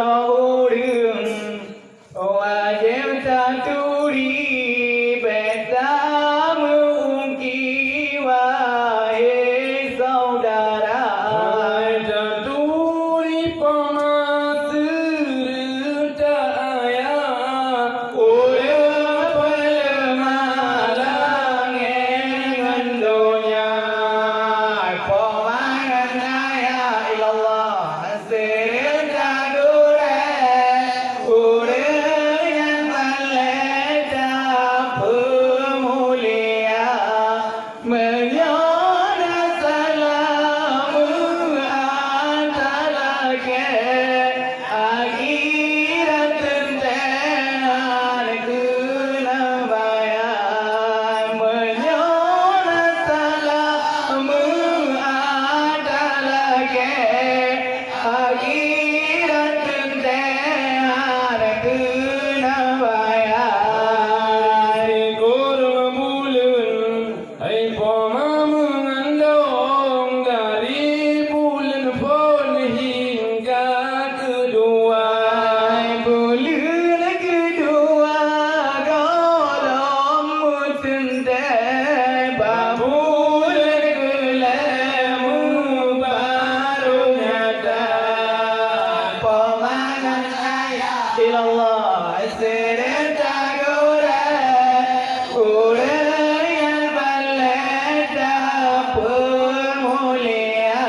đường hoa đêm ta tu đi bè ta mưu kỳ hoa hê sau đà đà ta tu đi pa ma sư ta ya ô lơ phơ ma la nghe ngân đồ nhà pa ma ngân ya ilallah se ta du Allah serta gora yang balada pemulia